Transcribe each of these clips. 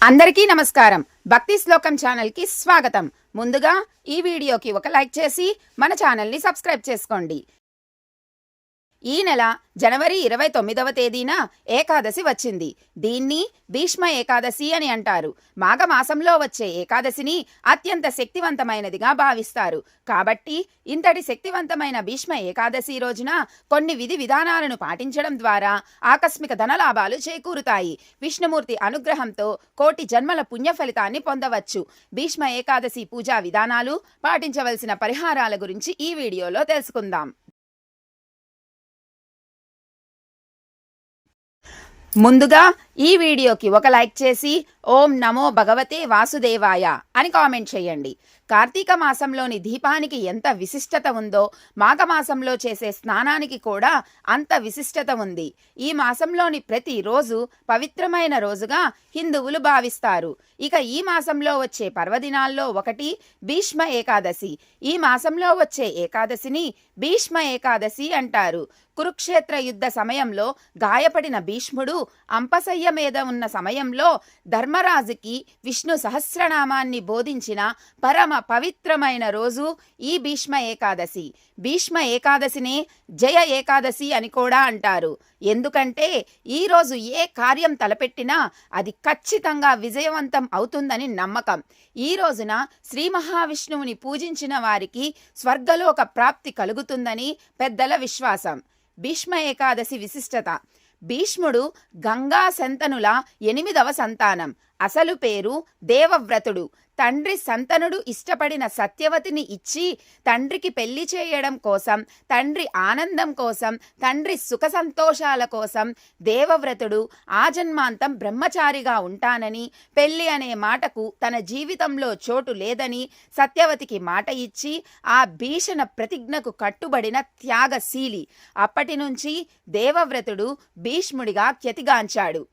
అందరికీ నమస్కారం. భక్తి శ్లోకం ఛానల్ కి స్వాగతం. ముందుగా ఈ వీడియోకి ఒక లైక్ చేసి మన ఛానల్ ని సబ్స్క్రైబ్ చేసుకోండి. ఈ నెల జనవరి 29వ తేదీన ఏకాదశి వచ్చింది. దీన్ని భీష్మ ఏకాదశి అని అంటారు. మాఘమాసంలో వచ్చే ఏకాదశిని అత్యంత శక్తివంతమైనదిగా భావిస్తారు. కాబట్టి ఇంతటి శక్తివంతమైన భీష్మ ఏకాదశి రోజున కొన్ని విధి విధానాలను పాటించడం ద్వారా ఆకస్మిక ధనలాభాలు చేకూరుతాయి. విష్ణుమూర్తి అనుగ్రహంతో కోటి జన్మల పుణ్య ఫలితాన్ని పొందవచ్చు. భీష్మ ఏకాదశి పూజా విధానాలు, పాటించవలసిన పరిహారాల గురించి ఈ వీడియోలో తెలుసుకుందాం. ముందుగా ఈ వీడియోకి ఒక లైక్ చేసి ఓం నమో భగవతే వాసుదేవాయ అని కామెంట్ చేయండి. కార్తీక మాసంలోని దీపానికి ఎంత విశిష్టత ఉందో మాఘమాసంలో చేసే స్నానానికి కూడా అంత విశిష్టత ఉంది. ఈ మాసంలోని ప్రతి రోజు పవిత్రమైన రోజుగా హిందువులు భావిస్తారు. ఇక ఈ మాసంలో వచ్చే పర్వదినాల్లో ఒకటి భీష్మ ఏకాదశి. ఈ మాసంలో వచ్చే ఏకాదశిని భీష్మ ఏకాదశి అంటారు. కురుక్షేత్ర యుద్ధ సమయంలో గాయపడిన భీష్ముడు అంపశయ్య మీద ఉన్న సమయంలో ధర్మరాజుకి విష్ణు సహస్రనామాన్ని బోధించిన పరమ పవిత్రమైన రోజు ఈ భీష్మ ఏకాదశి. భీష్మ ఏకాదశినే జయ ఏకాదశి అని కూడా అంటారు. ఎందుకంటే ఈ రోజు ఏ కార్యం తలపెట్టినా అది ఖచ్చితంగా విజయవంతం అవుతుందని నమ్మకం. ఈ రోజున శ్రీ మహావిష్ణువుని పూజించిన వారికి స్వర్గలోక ప్రాప్తి కలుగుతుందని పెద్దల విశ్వాసం. భీష్మ ఏకాదశి విశిష్టత: భీష్ముడు గంగా శంతనుల 8వ సంతానం. అసలు పేరు దేవవ్రతుడు. తండ్రి శంతనుడు ఇష్టపడిన సత్యవతిని ఇచ్చి తండ్రికి పెళ్లి చేయడం కోసం, తండ్రి ఆనందం కోసం, తండ్రి సుఖ సంతోషాల కోసం దేవవ్రతుడు ఆజన్మాంతం బ్రహ్మచారిగా ఉంటానని, పెళ్లి అనే మాటకు తన జీవితంలో చోటు లేదని సత్యవతికి మాట ఇచ్చి ఆ భీషణ ప్రతిజ్ఞకు కట్టుబడిన త్యాగశీలి. అప్పటి నుంచి దేవవ్రతుడు భీష్ముడిగా ఖ్యాతిగాంచాడు.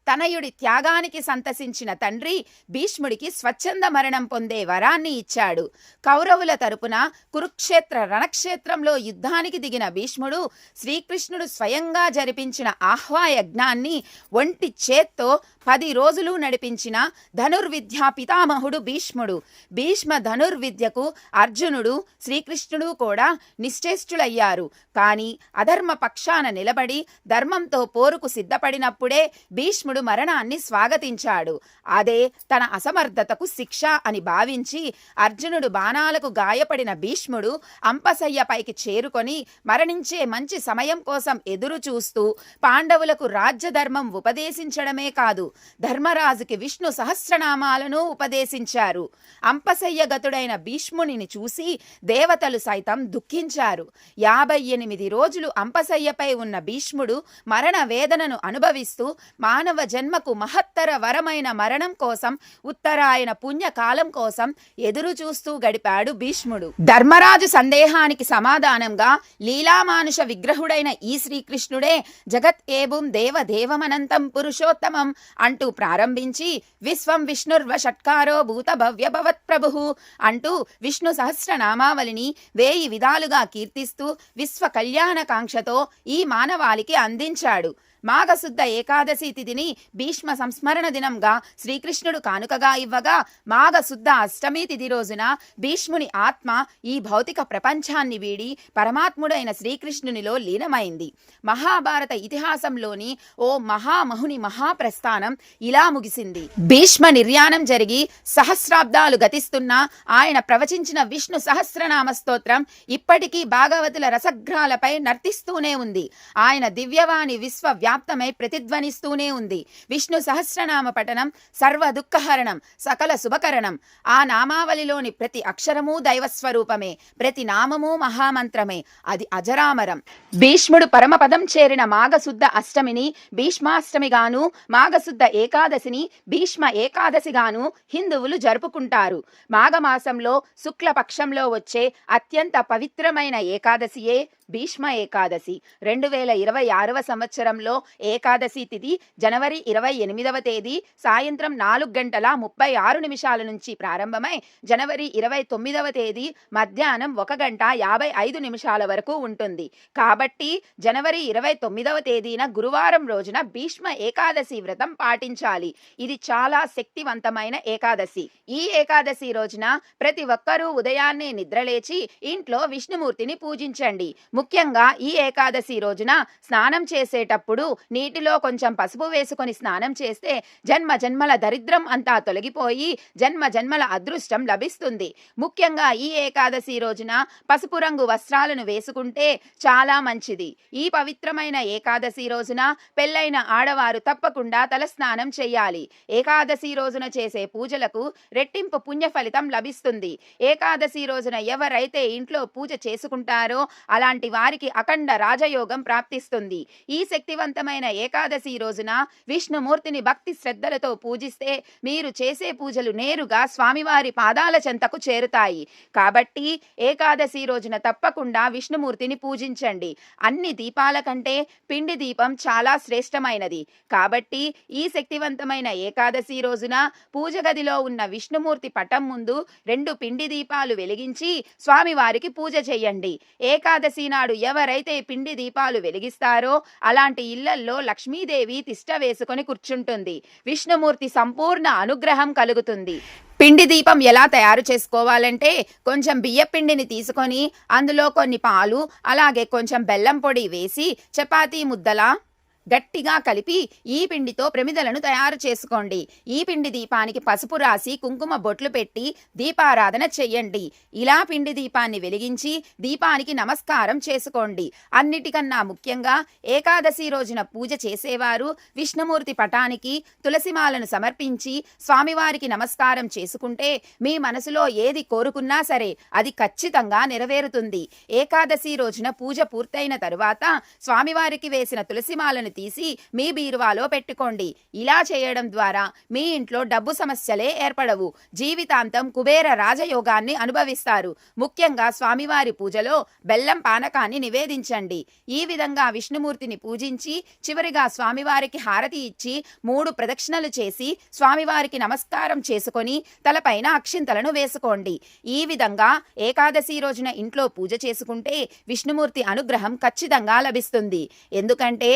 తనయుడి త్యాగానికి సంతసించిన తండ్రి భీష్ముడికి స్వచ్ఛంద మరణం పొందే వరాన్ని ఇచ్చాడు. కౌరవుల తరపున కురుక్షేత్ర రణక్షేత్రంలో యుద్ధానికి దిగిన భీష్ముడు శ్రీకృష్ణుడు స్వయంగా జరిపించిన ఆహ్వాయజ్ఞాన్ని ఒంటి చేత్తో 10 రోజులు నడిపించిన ధనుర్విద్యా పితామహుడు భీష్ముడు. భీష్మ ధనుర్విద్యకు అర్జునుడు, శ్రీకృష్ణుడు కూడా నిశ్చేష్టులయ్యారు. కానీ అధర్మ పక్షాన నిలబడి ధర్మంతో పోరుకు సిద్ధపడినప్పుడే భీష్ముడు మరణాన్ని స్వాగతించాడు. అదే తన అసమర్థతకు శిక్ష అని భావించి అర్జునుడు బాణాలకు గాయపడిన భీష్ముడు అంపశయ్యపైకి చేరుకొని మరణించే మంచి సమయం కోసం ఎదురు చూస్తూ పాండవులకు రాజ్యధర్మం ఉపదేశించడమే కాదు, ధర్మరాజుకి విష్ణు సహస్రనామాలను ఉపదేశించారు. అంపశయ్యగతుడైన భీష్మునిని చూసి దేవతలు సైతం దుఃఖించారు. 58 రోజులు అంపశయ్యపై ఉన్న భీష్ముడు మరణ వేదనను అనుభవిస్తూ మానవ జన్మకు మహత్తర వరమైన మరణం కోసం, ఉత్తరాయణ పుణ్యకాలం కోసం ఎదురు చూస్తూ గడిపాడు భీష్ముడు. ధర్మరాజు సందేహానికి సమాధానంగా లీలామానుష విగ్రహుడైన ఈ శ్రీకృష్ణుడే జగత్ ఏబుం దేవదేవమనంతం పురుషోత్తమం అంటూ ప్రారంభించి విశ్వం విష్ణుర్వ షట్కారో భూత భవ్య భవత్ ప్రభు అంటూ విష్ణు సహస్రనామావళిని 1000 విధాలుగా కీర్తిస్తూ విశ్వ కళ్యాణకాంక్షతో ఈ మానవాళికి అందించాడు. మాఘశుద్ధ ఏకాదశి తిథిని భీష్మ సంస్మరణ దినంగా శ్రీకృష్ణుడు కానుకగా ఇవ్వగా, మాఘశుద్ధ అష్టమి తిథి రోజున భీష్ముని ఆత్మ ఈ భౌతిక ప్రపంచాన్ని వీడి పరమాత్ముడైన శ్రీకృష్ణునిలో లీనమైంది. మహాభారత ఇతిహాసంలోని ఓ మహామహుని మహాప్రస్థానం ఇలా ముగిసింది. భీష్మ నిర్యాణం జరిగి సహస్రాబ్దాలు గతిస్తున్నా ఆయన ప్రవచించిన విష్ణు సహస్రనామ స్తోత్రం ఇప్పటికీ భాగవతుల రసగ్రాలపై నర్తిస్తూనే ఉంది. ఆయన దివ్యవాణి వ్యాప్తమై ప్రతిధ్వనిస్తూనే ఉంది. విష్ణు సహస్రనామ పఠనం సర్వ దుఃఖహరణం, సకల శుభకరణం. ఆ నామావళిలోని ప్రతి అక్షరమూ దైవస్వరూపమే, ప్రతి నామము మహామంత్రమే. అది అజరామరం. భీష్ముడు పరమపదం చేరిన మాఘశుద్ధ అష్టమిని భీష్మాష్టమిగాను, మాఘశుద్ధ ఏకాదశిని భీష్మ ఏకాదశిగాను హిందువులు జరుపుకుంటారు. మాఘమాసంలో శుక్లపక్షంలో వచ్చే అత్యంత పవిత్రమైన ఏకాదశియే భీష్మ ఏకాదశి. 2026వ సంవత్సరంలో ఏకాదశి తిథి జనవరి 28వ తేదీ సాయంత్రం 4:36 నుంచి ప్రారంభమై జనవరి 29వ తేదీ మధ్యాహ్నం 1:55 వరకు ఉంటుంది. కాబట్టి జనవరి 29వ తేదీన గురువారం రోజున భీష్మ ఏకాదశి వ్రతం పాటించాలి. ఇది చాలా శక్తివంతమైన ఏకాదశి. ఈ ఏకాదశి రోజున ప్రతి ఒక్కరూ ఉదయాన్నే నిద్రలేచి ఇంట్లో విష్ణుమూర్తిని పూజించండి. ముఖ్యంగా ఈ ఏకాదశి రోజున స్నానం చేసేటప్పుడు నీటిలో కొంచెం పసుపు వేసుకొని స్నానం చేస్తే జన్మ జన్మల దరిద్రం అంతా తొలగిపోయి జన్మ జన్మల అదృష్టం లభిస్తుంది. ముఖ్యంగా ఈ ఏకాదశి రోజున పసుపు రంగు వస్త్రాలను వేసుకుంటే చాలా మంచిది. ఈ పవిత్రమైన ఏకాదశి రోజున పెళ్ళైన ఆడవారు తప్పకుండా తలస్నానం చేయాలి. ఏకాదశి రోజున చేసే పూజలకు రెట్టింపు పుణ్య ఫలితం లభిస్తుంది. ఏకాదశి రోజున ఎవరైతే ఇంట్లో పూజ చేసుకుంటారో అలాంటి వారికి అఖండ రాజయోగం ప్రాప్తిస్తుంది. ఈ శక్తివంతమైన ఏకాదశి రోజున విష్ణుమూర్తిని భక్తి శ్రద్ధలతో పూజిస్తే మీరు చేసే పూజలు నేరుగా స్వామివారి పాదాల చెంతకు చేరుతాయి. కాబట్టి ఏకాదశి రోజున తప్పకుండా విష్ణుమూర్తిని పూజించండి. అన్ని దీపాల కంటే పిండి దీపం చాలా శ్రేష్టమైనది. కాబట్టి ఈ శక్తివంతమైన ఏకాదశి రోజున పూజ గదిలో ఉన్న విష్ణుమూర్తి పటం ముందు 2 పిండి దీపాలు వెలిగించి స్వామివారికి పూజ చేయండి. ఏకాదశి నాడు ఎవరైతే పిండి దీపాలు వెలిగిస్తారో అలాంటి ఇళ్లల్లో లక్ష్మీదేవి తిష్ట వేసుకొని కూర్చుంటుంది. విష్ణుమూర్తి సంపూర్ణ అనుగ్రహం కలుగుతుంది. పిండి దీపం ఎలా తయారు చేసుకోవాలంటే కొంచెం బియ్యపిండిని తీసుకొని అందులో కొన్ని పాలు అలాగే కొంచెం బెల్లం పొడి వేసి చపాతీ ముద్దలా గట్టిగా కలిపి ఈ పిండితో ప్రమిదలను తయారు చేసుకోండి. ఈ పిండి దీపానికి పసుపు రాసి కుంకుమ బొట్లు పెట్టి దీపారాధన చెయ్యండి. ఇలా పిండి దీపాన్ని వెలిగించి దీపానికి నమస్కారం చేసుకోండి. అన్నిటికన్నా ముఖ్యంగా ఏకాదశి రోజున పూజ చేసేవారు విష్ణుమూర్తి పటానికి తులసిమాలను సమర్పించి స్వామివారికి నమస్కారం చేసుకుంటే మీ మనసులో ఏది కోరుకున్నా సరే అది ఖచ్చితంగా నెరవేరుతుంది. ఏకాదశి రోజున పూజ పూర్తయిన తరువాత స్వామివారికి వేసిన తులసిమాలను తీసి మీ బీరువాలో పెట్టుకోండి. ఇలా చేయడం ద్వారా మీ ఇంట్లో డబ్బు సమస్యలే ఏర్పడవు. జీవితాంతం కుబేర రాజయోగాన్ని అనుభవిస్తారు. ముఖ్యంగా స్వామివారి పూజలో బెల్లం పానకాన్ని నివేదించండి. ఈ విధంగా విష్ణుమూర్తిని పూజించి చివరిగా స్వామివారికి హారతి ఇచ్చి 3 ప్రదక్షిణలు చేసి స్వామివారికి నమస్కారం చేసుకొని తలపైన అక్షింతలను వేసుకోండి. ఈ విధంగా ఏకాదశి రోజున ఇంట్లో పూజ చేసుకుంటే విష్ణుమూర్తి అనుగ్రహం ఖచ్చితంగా లభిస్తుంది. ఎందుకంటే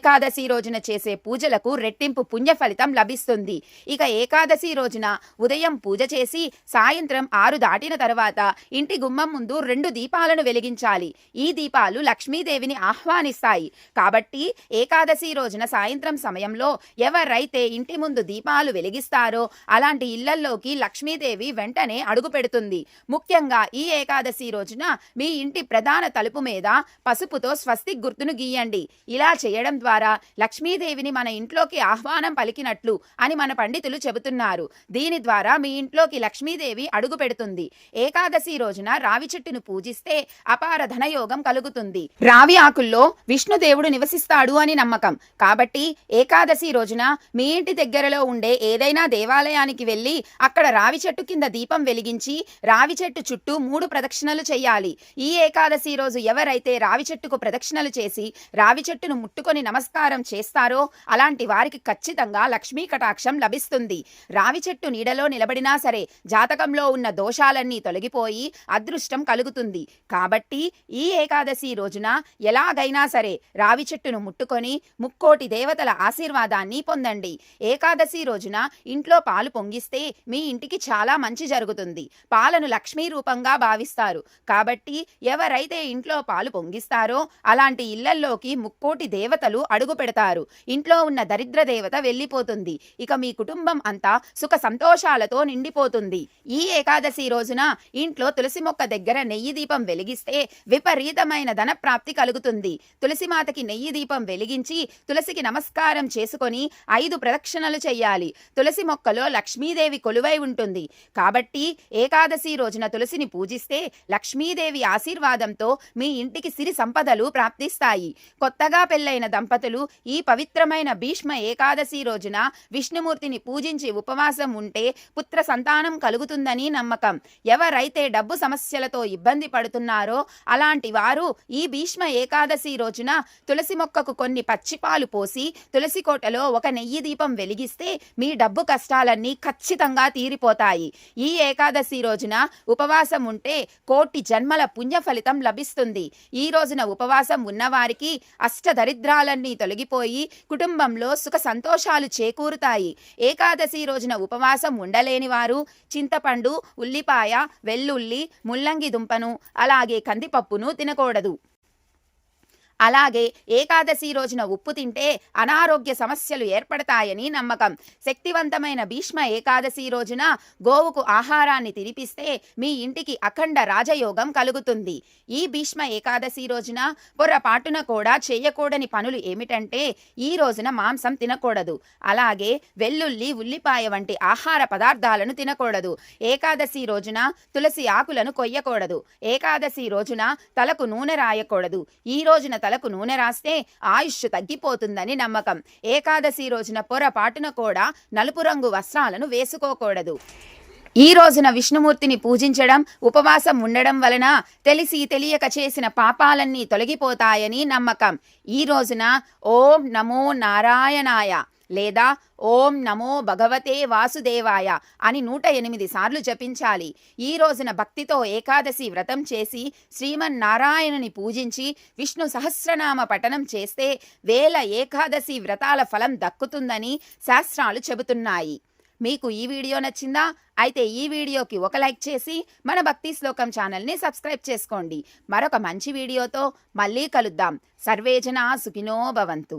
ఏకాదశి రోజున చేసే పూజలకు రెట్టింపు పుణ్య ఫలితం లభిస్తుంది. ఇక ఏకాదశి రోజున ఉదయం పూజ చేసి సాయంత్రం 6 దాటిన తర్వాత ఇంటి గుమ్మం ముందు 2 దీపాలను వెలిగించాలి. ఈ దీపాలు లక్ష్మీదేవిని ఆహ్వానిస్తాయి. కాబట్టి ఏకాదశి రోజున సాయంత్రం సమయంలో ఎవరైతే ఇంటి ముందు దీపాలు వెలిగిస్తారో అలాంటి ఇళ్లల్లోకి లక్ష్మీదేవి వెంటనే అడుగు పెడుతుంది. ముఖ్యంగా ఈ ఏకాదశి రోజున మీ ఇంటి ప్రధాన తలుపు మీద పసుపుతో స్వస్తిక్ గుర్తును గీయండి. ఇలా చేయడం ద్వారా లక్ష్మీదేవిని మన ఇంట్లోకి ఆహ్వానం పలికినట్లు అని మన పండితులు చెబుతున్నారు. దీని ద్వారా మీ ఇంట్లోకి లక్ష్మీదేవి అడుగు పెడుతుంది. ఏకాదశి రోజున రావి చెట్టును పూజిస్తే అపార ధనయోగం కలుగుతుంది. రావి ఆకుల్లో విష్ణుదేవుడు నివసిస్తాడు అని నమ్మకం. కాబట్టి ఏకాదశి రోజున మీ ఇంటి దగ్గరలో ఉండే ఏదైనా దేవాలయానికి వెళ్ళి అక్కడ రావి చెట్టు కింద దీపం వెలిగించి రావి చెట్టు చుట్టూ 3 ప్రదక్షిణలు చేయాలి. ఈ ఏకాదశి రోజు ఎవరైతే రావి చెట్టుకు ప్రదక్షిణలు చేసి రావి చెట్టును ముట్టుకొని నమస్కారం చేస్తారో అలాంటి వారికి ఖచ్చితంగా లక్ష్మీ కటాక్షం లభిస్తుంది. రావి చెట్టు నీడలో నిలబడినా సరే జాతకంలో ఉన్న దోషాలన్నీ తొలగిపోయి అదృష్టం కలుగుతుంది. కాబట్టి ఈ ఏకాదశి రోజున ఎలాగైనా సరే రావి చెట్టును ముట్టుకొని ముక్కోటి దేవతల ఆశీర్వాదాన్ని పొందండి. ఏకాదశి రోజున ఇంట్లో పాలు పొంగిస్తే మీ ఇంటికి చాలా మంచి జరుగుతుంది. పాలను లక్ష్మీ రూపంగా భావిస్తారు. కాబట్టి ఎవరైతే ఇంట్లో పాలు పొంగిస్తారో అలాంటి ఇళ్లల్లోకి ముక్కోటి దేవతలు అడుగు పెడతారు. ఇంట్లో ఉన్న దరిద్ర దేవత వెళ్ళిపోతుంది. ఇక మీ కుటుంబం అంతా సుఖ సంతోషాలతో నిండిపోతుంది. ఈ ఏకాదశి రోజున ఇంట్లో తులసి మొక్క దగ్గర నెయ్యి దీపం వెలిగిస్తే విపరీతమైన ధన ప్రాప్తి కలుగుతుంది. తులసి మాతకి నెయ్యి దీపం వెలిగించి తులసికి నమస్కారం చేసుకొని 5 ప్రదక్షిణలు చేయాలి. తులసి మొక్కలో లక్ష్మీదేవి కొలువై ఉంటుంది. కాబట్టి ఏకాదశి రోజున తులసిని పూజిస్తే లక్ష్మీదేవి ఆశీర్వాదంతో మీ ఇంటికి సిరి సంపదలు ప్రాప్తిస్తాయి. కొత్తగా పెళ్ళైన దంపతులు దంపతులు ఈ పవిత్రమైన భీష్మ ఏకాదశి రోజున విష్ణుమూర్తిని పూజించి ఉపవాసం ఉంటే పుత్ర సంతానం కలుగుతుందని నమ్మకం. ఎవరైతే డబ్బు సమస్యలతో ఇబ్బంది పడుతున్నారో అలాంటి వారు ఈ భీష్మ ఏకాదశి రోజున తులసి మొక్కకు కొన్ని పచ్చిపాలు పోసి తులసి కోటలో ఒక నెయ్యి దీపం వెలిగిస్తే మీ డబ్బు కష్టాలన్నీ ఖచ్చితంగా తీరిపోతాయి. ఈ ఏకాదశి రోజున ఉపవాసం ఉంటే కోటి జన్మల పుణ్య ఫలితం లభిస్తుంది. ఈ రోజున ఉపవాసం ఉన్నవారికి అష్టదరిద్రాలన్నీ తొలగిపోయి కుటుంబంలో సుఖ సంతోషాలు చేకూరుతాయి. ఏకాదశి రోజున ఉపవాసం ఉండలేని వారు చింతపండు, ఉల్లిపాయ, వెల్లుల్లి, ముల్లంగి దుంపను అలాగే కందిపప్పును తినకూడదు. అలాగే ఏకాదశి రోజున ఉప్పు తింటే అనారోగ్య సమస్యలు ఏర్పడతాయని నమ్మకం. శక్తివంతమైన భీష్మ ఏకాదశి రోజున గోవుకు ఆహారాన్ని తినిపిస్తే మీ ఇంటికి అఖండ రాజయోగం కలుగుతుంది. ఈ భీష్మ ఏకాదశి రోజున పొరపాటున కూడా చేయకూడని పనులు ఏమిటంటే ఈ రోజున మాంసం తినకూడదు. అలాగే వెల్లుల్లి, ఉల్లిపాయ వంటి ఆహార పదార్థాలను తినకూడదు. ఏకాదశి రోజున తులసి ఆకులను కొయ్యకూడదు. ఏకాదశి రోజున తలకు నూనె రాయకూడదు. ఈ రోజున తలకు నూనె రాస్తే ఆయుష్ తగ్గిపోతుందని నమ్మకం. ఏకాదశి రోజున పొరపాటున కూడా నలుపు రంగు వస్త్రాలను వేసుకోకూడదు. ఈ రోజున విష్ణుమూర్తిని పూజించడం, ఉపవాసం ఉండడం వలన తెలిసి తెలియక చేసిన పాపాలన్నీ తొలగిపోతాయని నమ్మకం. ఈ రోజున ఓం నమో నారాయణాయ లేదా ఓం నమో భగవతే వాసుదేవాయ అని 108 సార్లు జపించాలి. ఈ రోజున భక్తితో ఏకాదశి వ్రతం చేసి శ్రీమన్నారాయణుని పూజించి విష్ణు సహస్రనామ పఠనం చేస్తే 1000 ఏకాదశి వ్రతాల ఫలం దక్కుతుందని శాస్త్రాలు చెబుతున్నాయి. మీకు ఈ వీడియో నచ్చిందా? అయితే ఈ వీడియోకి ఒక లైక్ చేసి మన భక్తి శ్లోకం ఛానల్ని సబ్స్క్రైబ్ చేసుకోండి. మరొక మంచి వీడియోతో మళ్ళీ కలుద్దాం. సర్వే జనా సుఖినో భవంతు.